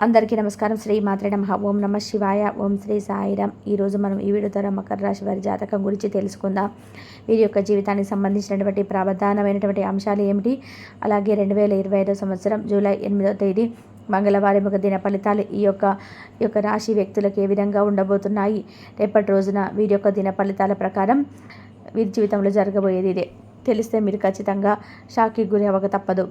అందరికీ నమస్కారం. శ్రీ మాత్రే నమః. ఓం నమః శివాయ. ఓం శ్రీ సాయిరామ్. ఈరోజు మనం ఈ వీడియో ద్వారా మకర రాశి వారి జాతకం గురించి తెలుసుకుందాం. వీరి యొక్క జీవితానికి సంబంధించినటువంటి ప్రధానమైనటువంటి అంశాలు ఏమిటి, అలాగే 2025 సంవత్సరం జూలై 8వ తేదీ మంగళవారం ఒక దిన ఫలితాలు ఈ యొక్క రాశి వ్యక్తులకు ఏ విధంగా ఉండబోతున్నాయి, రేపటి రోజున వీరి యొక్క దిన ఫలితాల ప్రకారం వీరి జీవితంలో జరగబోయేది ఇదే. తెలిస్తే మీరు ఖచ్చితంగా షాక్కి గురి అవ్వక తప్పదు.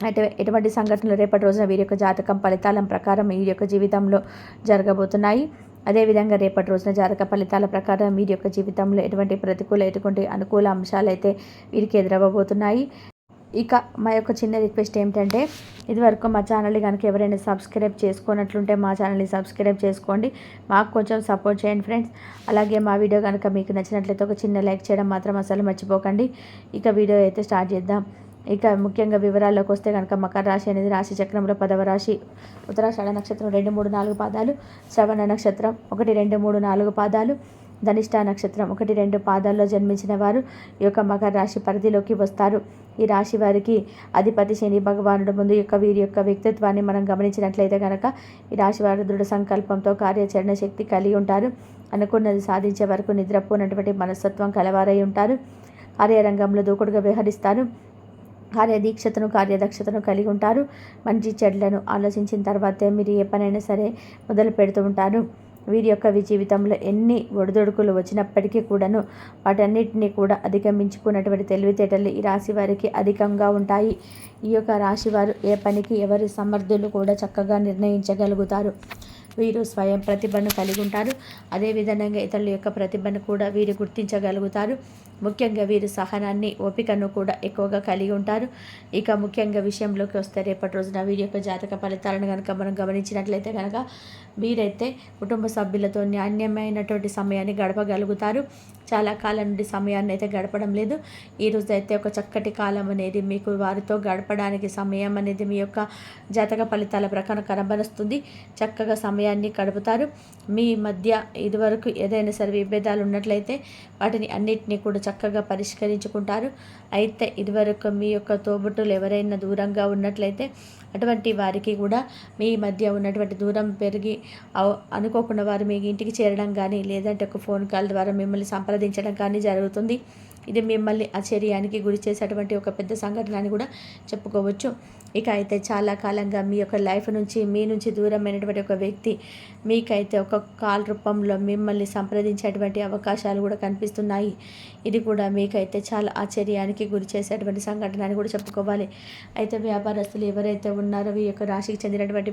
అయితే ఎటువంటి సంఘటనలు రేపటి రోజున వీరి యొక్క జాతకం ఫలితాల ప్రకారం వీరి యొక్క జీవితంలో జరగబోతున్నాయి. అదేవిధంగా రేపటి రోజున జాతక ఫలితాల ప్రకారం వీరి యొక్క జీవితంలో ఎటువంటి ప్రతికూల ఎటువంటి అనుకూల అంశాలు అయితే వీరికి ఎదురవ్వబోతున్నాయి. ఇక మా యొక్క చిన్న రిక్వెస్ట్ ఏమిటంటే, ఇదివరకు మా ఛానల్ని కనుక ఎవరైనా సబ్స్క్రైబ్ చేసుకున్నట్లుంటే మా ఛానల్ని సబ్స్క్రైబ్ చేసుకోండి, మాకు కొంచెం సపోర్ట్ చేయండి ఫ్రెండ్స్. అలాగే మా వీడియో కనుక మీకు నచ్చినట్లయితే ఒక చిన్న లైక్ చేయడం మాత్రం అసలు మర్చిపోకండి. ఇక వీడియో అయితే స్టార్ట్ చేద్దాం. ఇక ముఖ్యంగా వివరాల్లోకి వస్తే కనుక మకర రాశి అనేది రాశి చక్రంలో 10వ రాశి. ఉత్తరాషాఢ నక్షత్రం 2, 3, 4 పాదాలు, శ్రవణ నక్షత్రం 1, 2, 3, 4 పాదాలు, ధనిష్ట నక్షత్రం 1, 2 పాదాల్లో జన్మించిన వారు ఈ యొక్క మకర రాశి పరిధిలోకి వస్తారు. ఈ రాశి వారికి అధిపతి శని భగవానుడు ముందు వీరి యొక్క వ్యక్తిత్వాన్ని మనం గమనించినట్లయితే కనుక ఈ రాశి వారు దృఢ సంకల్పంతో కార్యాచరణ శక్తి కలిగి ఉంటారు. అనుకున్నది సాధించే వరకు నిద్రపోనటువంటి మనస్తత్వం కలవారై ఉంటారు. కార్యరంగంలో దూకుడుగా వ్యవహరిస్తారు. కార్యదక్షతను కలిగి ఉంటారు. మంచి చెడ్లను ఆలోచించిన తర్వాతే మీరు ఏ పనైనా సరే మొదలు పెడుతూ ఉంటారు. వీరి యొక్క జీవితంలో ఎన్ని ఒడిదొడుకులు వచ్చినప్పటికీ కూడాను వాటన్నిటినీ కూడా అధిగమించుకున్నటువంటి తెలివితేటలు ఈ రాశి వారికి అధికంగా ఉంటాయి. ఈ యొక్క రాశి వారు ఏ పనికి ఎవరి సమర్థులు కూడా చక్కగా నిర్ణయించగలుగుతారు. వీరు స్వయం ప్రతిభను కలిగి ఉంటారు. అదేవిధంగా ఇతరుల యొక్క ప్రతిభను కూడా వీరు గుర్తించగలుగుతారు. ముఖ్యంగా వీరు సహనాన్ని, ఓపికను కూడా ఎక్కువగా కలిగి ఉంటారు. ఇక ముఖ్యంగా విషయంలోకి వస్తే రేపటి రోజున వీరి యొక్క జాతక ఫలితాలను కనుక మనం గమనించినట్లయితే కనుక వీరైతే కుటుంబ సభ్యులతో నాణ్యమైనటువంటి సమయాన్ని గడపగలుగుతారు. చాలా కాలం నుండి సమయాన్ని అయితే గడపడం లేదు. ఈరోజు అయితే ఒక చక్కటి కాలం అనేది మీకు వారితో గడపడానికి సమయం అనేది మీ యొక్క జాతక ఫలితాల ప్రకారం కనబరుస్తుంది. చక్కగా సమయాన్ని గడుపుతారు. మీ మధ్య ఇదివరకు ఏదైనా సరే విభేదాలు ఉన్నట్లయితే వాటిని అన్నిటినీ కూడా చక్కగా పరిష్కరించుకుంటారు. అయితే ఇదివరకు మీ యొక్క తోబుట్టులు ఎవరైనా దూరంగా ఉన్నట్లయితే అటువంటి వారికి కూడా మీ మధ్య ఉన్నటువంటి దూరం పెరిగి అనుకోకుండా వారు మీ ఇంటికి చేరడం కానీ, లేదంటే ఒక ఫోన్ కాల్ ద్వారా మిమ్మల్ని సంప్రదించడం కానీ జరుగుతుంది. ఇది మిమ్మల్ని ఆశ్చర్యానికి గురి చేసేటువంటి ఒక పెద్ద సంఘటన అని కూడా చెప్పుకోవచ్చు. ఇక అయితే చాలా కాలంగా మీ యొక్క లైఫ్ నుంచి మీ నుంచి దూరమైనటువంటి ఒక వ్యక్తి మీకైతే ఒక కాల్ రూపంలో మిమ్మల్ని సంప్రదించేటువంటి అవకాశాలు కూడా కనిపిస్తున్నాయి. ఇది కూడా మీకైతే చాలా ఆశ్చర్యానికి గురి చేసేటువంటి సంఘటన అని కూడా చెప్పుకోవాలి. అయితే వ్యాపారస్తులు ఎవరైతే ఉన్నారో ఈ యొక్క రాశికి చెందినటువంటి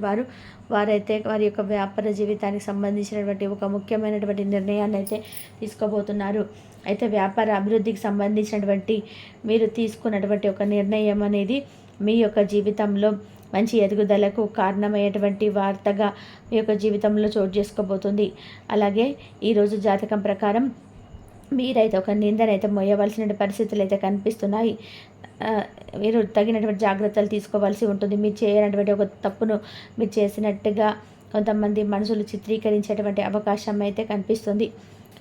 వారైతే వారి యొక్క వ్యాపార జీవితానికి సంబంధించినటువంటి ఒక ముఖ్యమైనటువంటి నిర్ణయాన్ని అయితే తీసుకోబోతున్నారు. అయితే వ్యాపార అభివృద్ధికి సంబంధించినటువంటి మీరు తీసుకున్నటువంటి ఒక నిర్ణయం అనేది మీ యొక్క జీవితంలో మంచి ఎదుగుదలకు కారణమయ్యేటువంటి వార్తగా మీ యొక్క జీవితంలో చోటు చేసుకోబోతుంది. అలాగే ఈరోజు జాతకం ప్రకారం మీరైతే ఒక నిందనైతే మోయవలసిన పరిస్థితులు అయితే కనిపిస్తున్నాయి. మీరు తగినటువంటి జాగ్రత్తలు తీసుకోవాల్సి ఉంటుంది. మీరు చేయనటువంటి ఒక తప్పును మీరు చేసినట్టుగా కొంతమంది మనుషులు చిత్రీకరించేటువంటి అవకాశం అయితే కనిపిస్తుంది.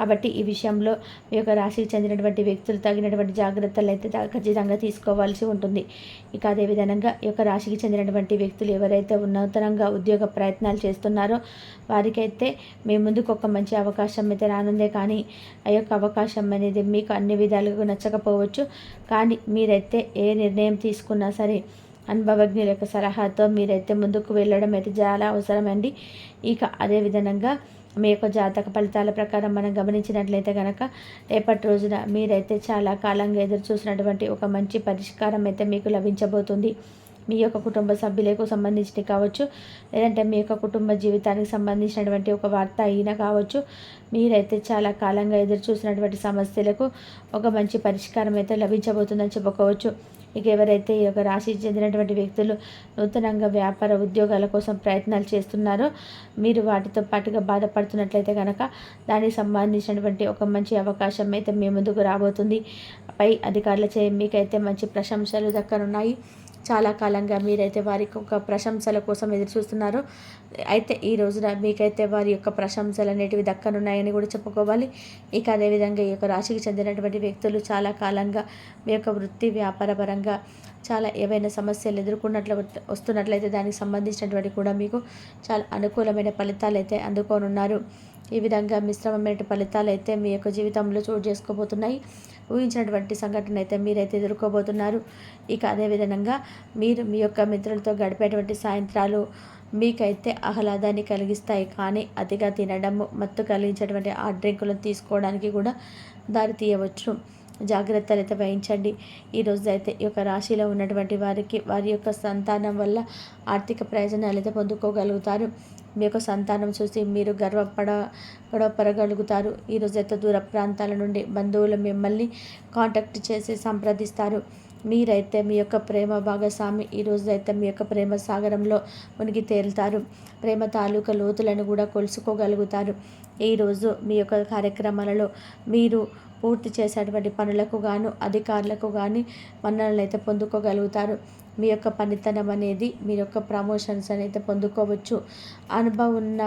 కాబట్టి ఈ విషయంలో మీ యొక్క రాశికి చెందినటువంటి వ్యక్తులు తగినటువంటి జాగ్రత్తలు అయితే ఖచ్చితంగా తీసుకోవాల్సి ఉంటుంది. ఇక అదేవిధంగా ఈ యొక్క రాశికి చెందినటువంటి వ్యక్తులు ఎవరైతే నూతనంగా ఉద్యోగ ప్రయత్నాలు చేస్తున్నారో వారికైతే మీ ముందుకు ఒక మంచి అవకాశం అయితే రానుందే. కానీ ఆ యొక్క అవకాశం అనేది మీకు అన్ని విధాలుగా నచ్చకపోవచ్చు. కానీ మీరైతే ఏ నిర్ణయం తీసుకున్నా సరే అనుభవజ్ఞుల యొక్క సలహాతో మీరైతే ముందుకు వెళ్ళడం అయితే చాలా అవసరమండి. ఇక అదేవిధంగా మీ యొక్క జాతక ఫలితాల ప్రకారం మనం గమనించినట్లయితే కనుక రేపటి రోజున మీరైతే చాలా కాలంగా ఎదురు చూసినటువంటి ఒక మంచి పరిష్కారం అయితే మీకు లభించబోతుంది. మీ యొక్క కుటుంబ సభ్యులకు సంబంధించి కావచ్చు, లేదంటే మీ యొక్క కుటుంబ జీవితానికి సంబంధించినటువంటి ఒక వార్త అయినా కావచ్చు. మీరైతే చాలా కాలంగా ఎదురు చూసినటువంటి సమస్యలకు ఒక మంచి పరిష్కారం అయితే లభించబోతుందని చెప్పుకోవచ్చు. ఇక ఎవరైతే ఈ యొక్క రాశికి చెందినటువంటి వ్యక్తులు నూతనంగా వ్యాపార ఉద్యోగాల కోసం ప్రయత్నాలు చేస్తున్నారో మీరు వాటితో పాటుగా బాధపడుతున్నట్లయితే కనుక దానికి సంబంధించినటువంటి ఒక మంచి అవకాశం అయితే మీ ముందుకు రాబోతుంది. పై అధికారుల చే మీకైతే మంచి ప్రశంసలు దక్కనున్నాయి. చాలా కాలంగా మీరైతే వారికి ఒక ప్రశంసల కోసం ఎదురు చూస్తున్నారు. అయితే ఈ రోజున మీకైతే వారి యొక్క ప్రశంసలు అనేటివి దక్కనున్నాయని కూడా చెప్పుకోవాలి. ఇక అదేవిధంగా ఈ యొక్క రాశికి చెందినటువంటి వ్యక్తులు చాలా కాలంగా మీ యొక్క వృత్తి వ్యాపార పరంగా చాలా ఏవైనా సమస్యలు వస్తున్నట్లయితే దానికి సంబంధించినటువంటి కూడా మీకు చాలా అనుకూలమైన ఫలితాలు అయితే అందుకోనున్నారు. ఈ విధంగా మిశ్రమమైన ఫలితాలు అయితే మీ యొక్క జీవితంలో చోటు చేసుకోబోతున్నాయి. ఊహించినటువంటి సంఘటన అయితే మీరైతే ఎదుర్కోబోతున్నారు. ఇక అదేవిధంగా మీరు మీ యొక్క మిత్రులతో గడిపేటువంటి సాయంత్రాలు మీకైతే ఆహ్లాదాన్ని కలిగిస్తాయి. కానీ అతిగా తినడము, మత్తు కలిగించేటువంటి ఆ డ్రింకులను తీసుకోవడానికి కూడా దారి తీయవచ్చు. జాగ్రత్తలు అయితే వహించండి. ఈరోజు అయితే ఈ యొక్క రాశిలో ఉన్నటువంటి వారికి వారి యొక్క సంతానం వల్ల ఆర్థిక ప్రయోజనాలు అయితే పొందుకోగలుగుతారు. మీ యొక్క సంతానం చూసి మీరు గర్వపడగలుగుతారు. ఈరోజైతే దూర ప్రాంతాల నుండి బంధువులు మిమ్మల్ని కాంటాక్ట్ చేసి సంప్రదిస్తారు. మీరైతే మీ యొక్క ప్రేమ భాగస్వామి ఈరోజైతే మీ యొక్క ప్రేమ సాగరంలో మునిగి తేలుతారు. ప్రేమ తాలూకా లోతులను కూడా కొలుసుకోగలుగుతారు. ఈరోజు మీ యొక్క కార్యక్రమాలలో మీరు పూర్తి చేసేటువంటి పనులకు గాను అధికారులకు కానీ మన్ననలు అయితే పొందుకోగలుగుతారు. మీ యొక్క పనితనం అనేది మీ యొక్క ప్రమోషన్స్ అనేది పొందుకోవచ్చు. అనుభవం ఉన్న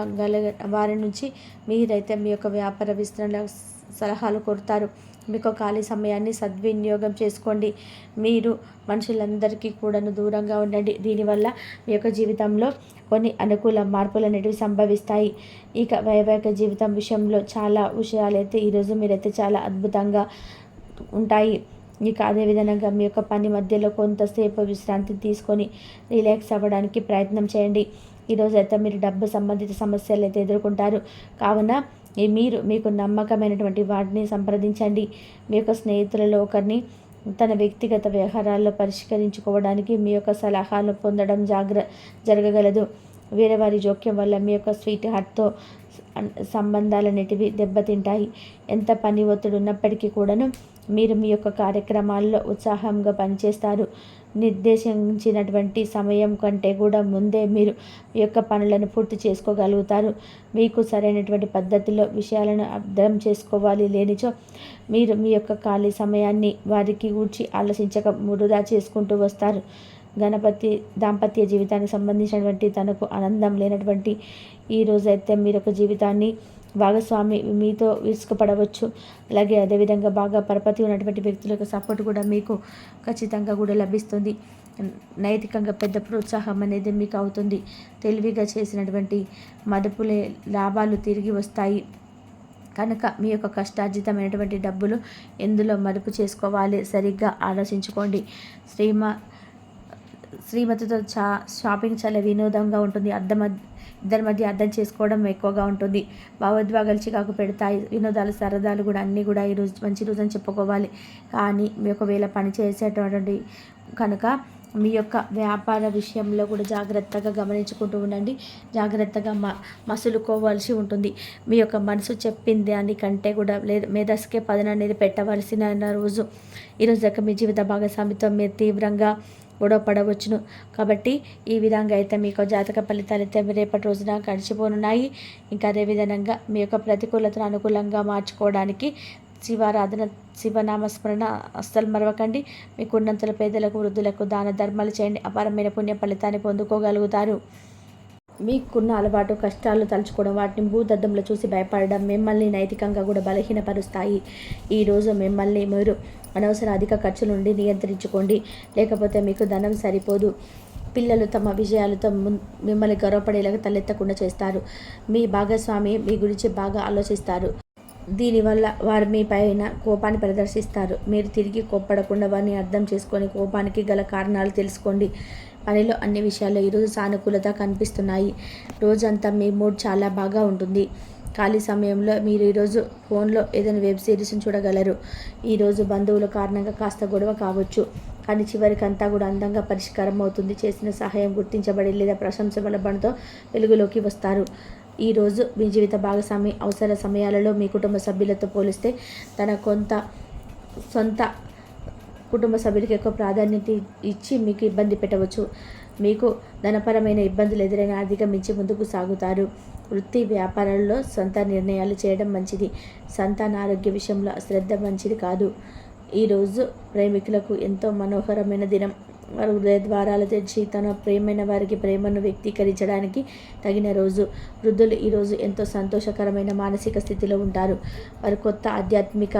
వారి నుంచి మీరైతే మీ యొక్క వ్యాపార విస్తరణ సలహాలు కోరుతారు. మీకు ఖాళీ సమయాన్ని సద్వినియోగం చేసుకోండి. మీరు మనుషులందరికీ కూడాను దూరంగా ఉండండి. దీనివల్ల మీ యొక్క జీవితంలో కొన్ని అనుకూల మార్పులు అనేటివి సంభవిస్తాయి. ఇక వైవాహిక జీవితం విషయంలో చాలా విషయాలైతే ఈరోజు మీరైతే చాలా అద్భుతంగా ఉంటాయి. ఇక అదేవిధంగా మీ యొక్క పని మధ్యలో కొంతసేపు విశ్రాంతి తీసుకొని రిలాక్స్ అవ్వడానికి ప్రయత్నం చేయండి. ఈరోజు అయితే మీరు డబ్బు సంబంధిత సమస్యలు అయితే ఎదుర్కొంటారు. కావున మీకు నమ్మకమైనటువంటి వాటిని సంప్రదించండి. మీ యొక్క స్నేహితులలో ఒకరిని తన వ్యక్తిగత వ్యవహారాల్లో పరిష్కరించుకోవడానికి మీ యొక్క సలహాలు పొందడం జరగగలదు. వేరే వారి జోక్యం వల్ల మీ యొక్క స్వీట్ హార్ట్తో సంబంధాలన్నిటివి దెబ్బతింటాయి. ఎంత పని ఒత్తిడి ఉన్నప్పటికీ కూడాను మీరు మీ యొక్క కార్యక్రమాల్లో ఉత్సాహంగా పనిచేస్తారు. నిర్దేశించినటువంటి సమయం కంటే కూడా ముందే మీరు మీ యొక్క పనులను పూర్తి చేసుకోగలుగుతారు. మీకు సరైనటువంటి పద్ధతిలో విషయాలను అర్థం చేసుకోవాలి. లేనిచో మీరు మీ యొక్క ఖాళీ సమయాన్ని వారికి గూర్చి ఆలోచించక వృధా చేసుకుంటూ వస్తారు. దాంపత్య జీవితానికి సంబంధించినటువంటి తనకు ఆనందం లేనటువంటి ఈ రోజైతే మీరు ఒక జీవితాన్ని భాగస్వామి మీతో విసుగుపడవచ్చు. అలాగే అదేవిధంగా బాగా పరపతి ఉన్నటువంటి వ్యక్తుల యొక్క సపోర్ట్ కూడా మీకు ఖచ్చితంగా కూడా లభిస్తుంది. నైతికంగా పెద్ద ప్రోత్సాహం అనేది మీకు అవుతుంది. తెలివిగా చేసినటువంటి మదుపులే లాభాలు తిరిగి వస్తాయి. కనుక మీ యొక్క కష్టార్జితమైనటువంటి డబ్బులు ఎందులో మదుపు చేసుకోవాలి సరిగ్గా ఆలోచించుకోండి. శ్రీమతితో షాపింగ్ చాలా వినోదంగా ఉంటుంది. ఇద్దరి మధ్య అర్థం చేసుకోవడం ఎక్కువగా ఉంటుంది. భావోద్వేగాలు చికాకు పెడతాయి. వినోదాలు సరదాలు కూడా అన్నీ కూడా ఈరోజు మంచి రోజు అని చెప్పుకోవాలి. కానీ మీ ఒకవేళ పని చేసేటువంటి కనుక మీ యొక్క వ్యాపార విషయంలో కూడా జాగ్రత్తగా గమనించుకుంటూ ఉండండి. జాగ్రత్తగా మసులుకోవాల్సి ఉంటుంది. మీ యొక్క మనసు చెప్పింది దానికంటే కూడా మేధస్సుకే పదన అనేది పెట్టవలసిన రోజు ఈరోజు దాకా మీ జీవిత భాగస్వామితో మీరు తీవ్రంగా గొడవ పడవచ్చును. కాబట్టి ఈ విధంగా అయితే మీకు జాతక ఫలితాలు అయితే రేపటి రోజున గడిచిపోనున్నాయి. ఇంకా అదేవిధంగా మీ యొక్క ప్రతికూలతను అనుకూలంగా మార్చుకోవడానికి శివారాధన, శివనామస్మరణ అస్సలు మరవకండి. మీకున్నంతలో పేదలకు, వృద్ధులకు దాన ధర్మాలు చేయండి. అపారమైన పుణ్య ఫలితాన్ని పొందుకోగలుగుతారు. మీకున్న అలవాటు కష్టాలు తలుచుకోవడం, వాటిని భూదద్దంలో చూసి భయపడడం మిమ్మల్ని నైతికంగా కూడా బలహీనపరుస్తాయి. ఈరోజు మిమ్మల్ని మీరు అనవసర అధిక ఖర్చు నుండి నియంత్రించుకోండి. లేకపోతే మీకు ధనం సరిపోదు. పిల్లలు తమ విజయాలతో మిమ్మల్ని గర్వపడేలాగా తలెత్తకుండా చేస్తారు. మీ భాగస్వామి మీ గురించి బాగా ఆలోచిస్తారు. దీనివల్ల వారు మీ పైన కోపాన్ని ప్రదర్శిస్తారు. మీరు తిరిగి కోప్పడకుండా వారిని అర్థం చేసుకొని కోపానికి గల కారణాలు తెలుసుకోండి. పనిలో అన్ని విషయాల్లో ఈరోజు సానుకూలత కనిపిస్తున్నాయి. రోజంతా మీ మూడ్ చాలా బాగా ఉంటుంది. ఖాళీ సమయంలో మీరు ఈరోజు ఫోన్లో ఏదైనా వెబ్ సిరీస్ని చూడగలరు. ఈరోజు బంధువుల కారణంగా కాస్త గొడవ కావచ్చు. కానీ చివరికి అంతా కూడా అందంగా పరిష్కారం అవుతుంది. చేసిన సహాయం గుర్తించబడి లేదా ప్రశంస బలపడంతో వెలుగులోకి వస్తారు. ఈరోజు మీ జీవిత భాగస్వామి అవసర సమయాలలో మీ కుటుంబ సభ్యులతో పోలిస్తే తన సొంత కుటుంబ సభ్యులకి ఎక్కువ ప్రాధాన్యత ఇచ్చి మీకు ఇబ్బంది పెట్టవచ్చు. మీకు ధనపరమైన ఇబ్బందులు ఎదురైన అధిగమించి ముందుకు సాగుతారు. వృత్తి వ్యాపారాల్లో సొంత నిర్ణయాలు చేయడం మంచిది. సంతాన ఆరోగ్య విషయంలో అశ్రద్ధ మంచిది కాదు. ఈరోజు ప్రేమికులకు ఎంతో మనోహరమైన దినం. వారు హృదయ ద్వారాలు తెరిచి తన ప్రేమైన వారికి ప్రేమను వ్యక్తీకరించడానికి తగిన రోజు. వృద్ధులు ఈరోజు ఎంతో సంతోషకరమైన మానసిక స్థితిలో ఉంటారు. వారు కొత్త ఆధ్యాత్మిక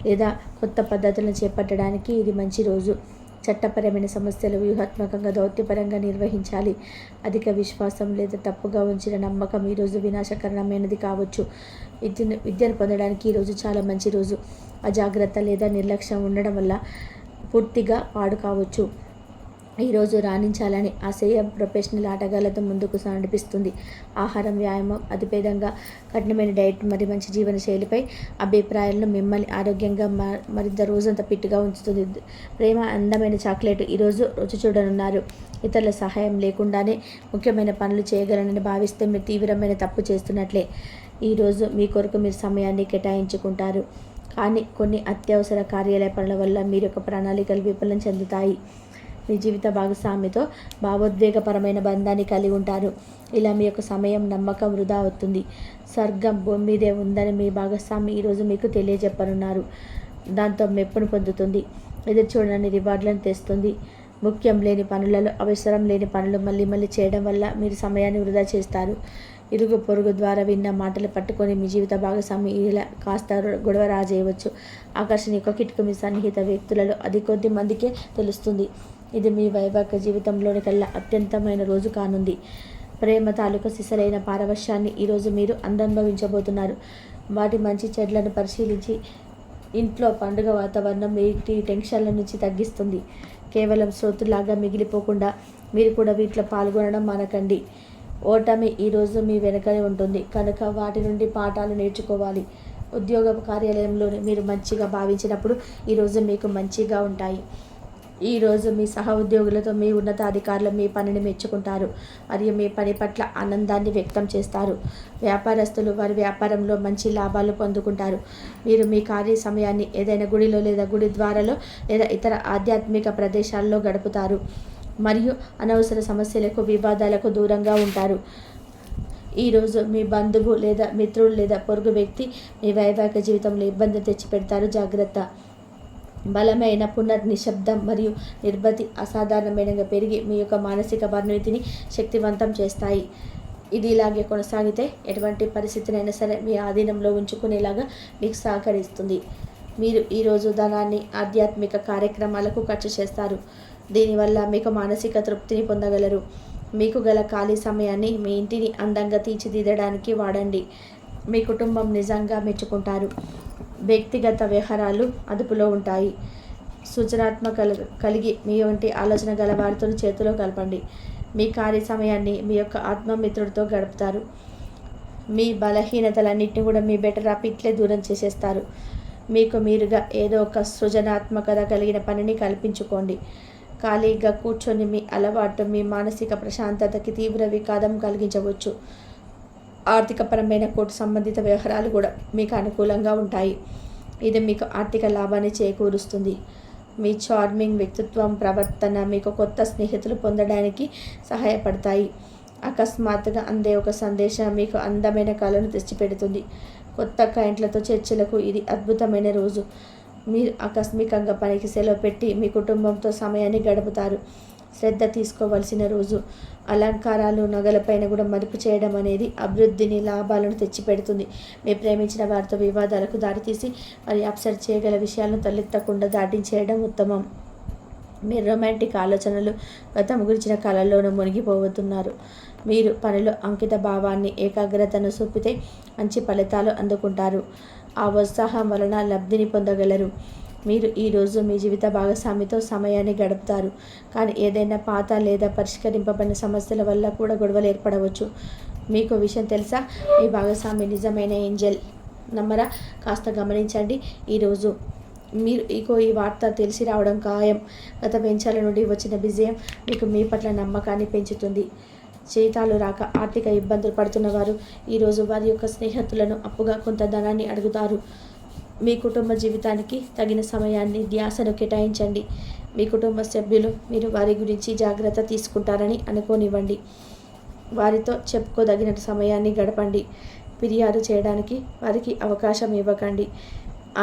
లేదా కొత్త పద్ధతులను చేపట్టడానికి ఇది మంచి రోజు. చట్టపరమైన సమస్యలు వ్యూహాత్మకంగా దౌత్యపరంగా నిర్వహించాలి. అధిక విశ్వాసం లేదా తప్పుగా ఉంచిన నమ్మకం ఈరోజు వినాశకరమైనది కావచ్చు. విద్యను పొందడానికి ఈరోజు చాలా మంచి రోజు. అజాగ్రత్త లేదా నిర్లక్ష్యం ఉండడం వల్ల పూర్తిగా పాడు కావచ్చు. ఈరోజు రాణించాలని ఆశయ ప్రొఫెషనల్ ఆటగాళ్లతో ముందుకు నడిపిస్తుంది. ఆహారం, వ్యాయామం, అతిపేదంగా కఠినమైన డైట్ మరియు మంచి జీవన శైలిపై అభిప్రాయాలను మిమ్మల్ని ఆరోగ్యంగా మరింత రోజంతా ఫిట్గా ఉంచుతుంది. ప్రేమ, అందమైన చాక్లెట్ ఈరోజు రుచి చూడనున్నారు. ఇతరుల సహాయం లేకుండానే ముఖ్యమైన పనులు చేయగలనని భావిస్తే మీరు తీవ్రమైన తప్పు చేస్తున్నట్లే. ఈరోజు మీ కొరకు మీరు సమయాన్ని కేటాయించుకుంటారు, కానీ కొన్ని అత్యవసర కార్యాలయ పనుల వల్ల మీరు యొక్క ప్రణాళికలు విఫలం చెందుతాయి. మీ జీవిత భాగస్వామితో భావోద్వేగపరమైన బంధాన్ని కలిగి ఉంటారు. ఇలా మీ యొక్క సమయం, నమ్మకం వృధా అవుతుంది. స్వర్గం భూమి మీదే ఉందని మీ భాగస్వామి ఈరోజు మీకు తెలియజెప్పనున్నారు. దాంతో మెప్పును పొందుతుంది. ఎదురు చూడని రివార్డులను తెస్తుంది. ముఖ్యం లేని పనులలో అవసరం లేని పనులు మళ్ళీ చేయడం వల్ల మీరు సమయాన్ని వృధా చేస్తారు. ఇరుగు పొరుగు ద్వారా విన్న మాటలు పట్టుకొని మీ జీవిత భాగస్వామి ఇలా కాస్త గొడవ రాజేయవచ్చు. ఆకర్షణీయ కిటుకు మీ సన్నిహిత వ్యక్తులలో అది కొద్ది మందికే తెలుస్తుంది. ఇది మీ వైవాహిక జీవితంలోని కల్లా అత్యంతమైన రోజు కానుంది. ప్రేమ తాలూకు సిసలైన పారవశ్యాన్ని ఈరోజు మీరు అనుభవించబోతున్నారు. వాటి మంచి చెడ్లను పరిశీలించి ఇంట్లో పండుగ వాతావరణం వీటి టెన్షన్ల నుంచి తగ్గిస్తుంది. కేవలం శ్రోతులాగా మిగిలిపోకుండా మీరు కూడా వీటిలో పాల్గొనడం మానకండి. ఓటమి ఈరోజు మీ వెనకనే ఉంటుంది కనుక వాటి నుండి పాఠాలు నేర్చుకోవాలి. ఉద్యోగ కార్యాలయంలోనే మీరు మంచిగా భావించినప్పుడు ఈరోజు మీకు మంచిగా ఉంటాయి. ఈరోజు మీ సహ ఉద్యోగులతో మీ ఉన్నతాధికారులు మీ పనిని మెచ్చుకుంటారు మరియు మీ పని పట్ల ఆనందాన్ని వ్యక్తం చేస్తారు. వ్యాపారస్తులు వారి వ్యాపారంలో మంచి లాభాలు పొందుకుంటారు. మీరు మీ కార్య సమయాన్ని ఏదైనా గుడిలో లేదా గుడి ద్వారాలో లేదా ఇతర ఆధ్యాత్మిక ప్రదేశాల్లో గడుపుతారు మరియు అనవసర సమస్యలకు, వివాదాలకు దూరంగా ఉంటారు. ఈరోజు మీ బంధువు లేదా మిత్రుడు లేదా పొరుగు వ్యక్తి మీ వైవాహిక జీవితంలో ఇబ్బంది తెచ్చిపెడతారు. జాగ్రత్త. బలమైన పునర్నిశ్శబ్దం మరియు నిర్భతి అసాధారణమైనగా పెరిగి మీ యొక్క మానసిక పరిణతిని శక్తివంతం చేస్తాయి. ఇది ఇలాగే కొనసాగితే ఎటువంటి పరిస్థితినైనా సరే మీ ఆధీనంలో ఉంచుకునేలాగా మీకు సహకరిస్తుంది. మీరు ఈరోజు ధనాన్ని ఆధ్యాత్మిక కార్యక్రమాలకు ఖర్చు చేస్తారు. దీనివల్ల మీకు మానసిక తృప్తిని పొందగలరు. మీకు గల ఖాళీ సమయాన్ని మీ ఇంటిని అందంగా తీర్చిదిద్దడానికి వాడండి. మీ కుటుంబం నిజంగా మెచ్చుకుంటారు. వ్యక్తిగత వ్యవహారాలు అదుపులో ఉంటాయి. సృజనాత్మక కలిగి మీ వంటి ఆలోచన గల వారితో చేతిలో కలపండి. మీ కార్య సమయాన్ని మీ యొక్క ఆత్మమిత్రుడితో గడుపుతారు. మీ బలహీనతలన్నింటినీ కూడా మీ బెటర్ ఆఫ్ ఇట్లే దూరం చేసేస్తారు. మీకు మీరుగా ఏదో ఒక సృజనాత్మకత కలిగిన పనిని కల్పించుకోండి. ఖాళీగా కూర్చొని మీ అలవాటు మీ మానసిక ప్రశాంతతకి తీవ్ర విఘాతం కలిగించవచ్చు. ఆర్థికపరమైన కోర్టు సంబంధిత వ్యవహారాలు కూడా మీకు అనుకూలంగా ఉంటాయి. ఇది మీకు ఆర్థిక లాభాన్ని చేకూరుస్తుంది. మీ చార్మింగ్ వ్యక్తిత్వం, ప్రవర్తన మీకు కొత్త స్నేహితులు పొందడానికి సహాయపడతాయి. అకస్మాత్తుగా అందే ఒక సందేశం మీకు అందమైన కళను తెచ్చిపెడుతుంది. కొత్త క్లయింట్లతో చర్చలకు ఇది అద్భుతమైన రోజు. మీరు ఆకస్మికంగా పనికి సెలవు పెట్టి మీ కుటుంబంతో సమయాన్ని గడుపుతారు. శ్రద్ధ తీసుకోవాల్సిన రోజు. అలంకారాలు, నగలపైన కూడా మదుపు చేయడం అనేది అభివృద్ధిని, లాభాలను తెచ్చిపెడుతుంది. మీరు ప్రేమించిన వారితో వివాదాలకు దారితీసి మరి అప్సెట్ చేయగల విషయాలను తలెత్తకుండా దాటించేయడం ఉత్తమం. మీరు రొమాంటిక్ ఆలోచనలు, గతం గురించిన కళల్లోనూ మునిగిపోతున్నారు. మీరు పనిలో అంకిత భావాన్ని, ఏకాగ్రతను చూపితే మంచి ఫలితాలు అందుకుంటారు. ఆ ఉత్సాహం వలన లబ్ధిని పొందగలరు. మీరు ఈరోజు మీ జీవిత భాగస్వామితో సమయాన్ని గడుపుతారు. కానీ ఏదైనా పాత లేదా పరిష్కరింపబడిన సమస్యల వల్ల కూడా గొడవలు ఏర్పడవచ్చు. మీకు విషయం తెలుసా? మీ భాగస్వామి నిజమైన ఏంజెల్. నమ్మరా? కాస్త గమనించండి. ఈరోజు మీరు ఈ వార్త తెలిసి రావడం ఖాయం. గత పెంచాల నుండి వచ్చిన విజయం మీకు మీ పట్ల నమ్మకాన్ని పెంచుతుంది. జీతాలు రాక ఆర్థిక ఇబ్బందులు పడుతున్న వారు ఈరోజు వారి యొక్క స్నేహితులను అప్పుగా కొంత ధనాన్ని అడుగుతారు. మీ కుటుంబ జీవితానికి తగిన సమయాన్ని, ధ్యాసను కేటాయించండి. మీ కుటుంబ సభ్యులు మీరు వారి గురించి జాగ్రత్త తీసుకుంటారని అనుకోనివ్వండి. వారితో చెప్పుకోదగిన సమయాన్ని గడపండి. ఫిర్యాదు చేయడానికి వారికి అవకాశం ఇవ్వకండి.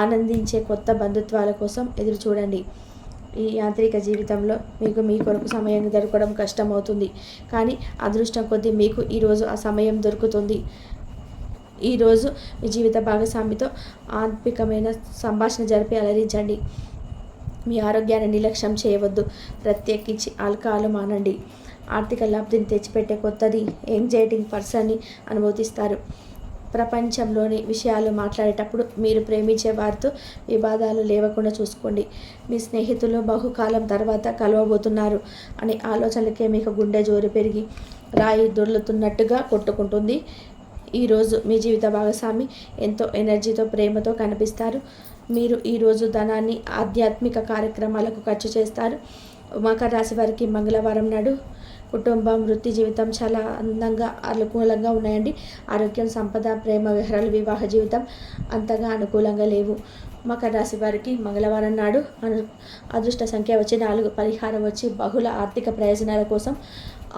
ఆనందించే కొత్త బంధుత్వాల కోసం ఎదురు చూడండి. ఈ యాంత్రిక జీవితంలో మీకు మీ కొరకు సమయం దొరకడం కష్టమవుతుంది. కానీ అదృష్టం కొద్దీ మీకు ఈరోజు ఆ సమయం దొరుకుతుంది. ఈరోజు మీ జీవిత భాగస్వామితో ఆత్మికమైన సంభాషణ జరిపి అలరించండి. మీ ఆరోగ్యాన్ని నిర్లక్ష్యం చేయవద్దు. ప్రత్యేకించి ఆల్కహాల్ మానండి. ఆర్థిక లబ్ధిని తెచ్చిపెట్టే కొత్తది ఎంగ్జైటింగ్ పర్సన్ని అనుభూతిస్తారు. ప్రపంచంలోని విషయాలు మాట్లాడేటప్పుడు మీరు ప్రేమించే వారితో వివాదాలు లేవకుండా చూసుకోండి. మీ స్నేహితులు బహుకాలం తర్వాత కలవబోతున్నారు అనే ఆలోచనలకే మీకు గుండె జోరు పెరిగి రాయి దొర్లుతున్నట్టుగా కొట్టుకుంటుంది. ఈరోజు మీ జీవిత భాగస్వామి ఎంతో ఎనర్జీతో ప్రేమతో కనిపిస్తారు. మీరు ఈరోజు ధనాన్ని ఆధ్యాత్మిక కార్యక్రమాలకు ఖర్చు చేస్తారు. మకర రాశి వారికి మంగళవారం నాడు కుటుంబం, వృత్తి జీవితం చాలా అందంగా అనుకూలంగా ఉన్నాయండి. ఆరోగ్యం, సంపద, ప్రేమ వ్యవహారాలు, వివాహ జీవితం అంతగా అనుకూలంగా లేవు. మకర రాశి వారికి మంగళవారం నాడు అదృష్ట సంఖ్య వచ్చి 4, పరిహారం వచ్చి బహుళ ఆర్థిక ప్రయోజనాల కోసం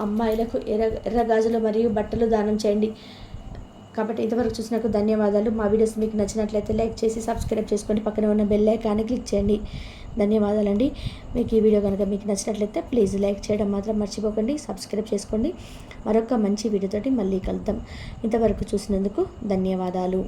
అమ్మాయిలకు ఎర్ర గాజులు మరియు బట్టలు దానం చేయండి. కాబట్టి ఇంతవరకు చూసినందుకు ధన్యవాదాలు. మా వీడియోస్ మీకు నచ్చినట్లయితే లైక్ చేసి సబ్స్క్రైబ్ చేసుకోండి. పక్కన ఉన్న బెల్ ఐకాన్ని క్లిక్ చేయండి. ధన్యవాదాలండి. మీకు ఈ వీడియో కనుక మీకు నచ్చినట్లయితే ప్లీజ్ లైక్ చేయడం మాత్రం మర్చిపోకండి. సబ్స్క్రైబ్ చేసుకోండి. మరొక మంచి వీడియోతోటి మళ్ళీ కలుద్దాం. ఇంతవరకు చూసినందుకు ధన్యవాదాలు.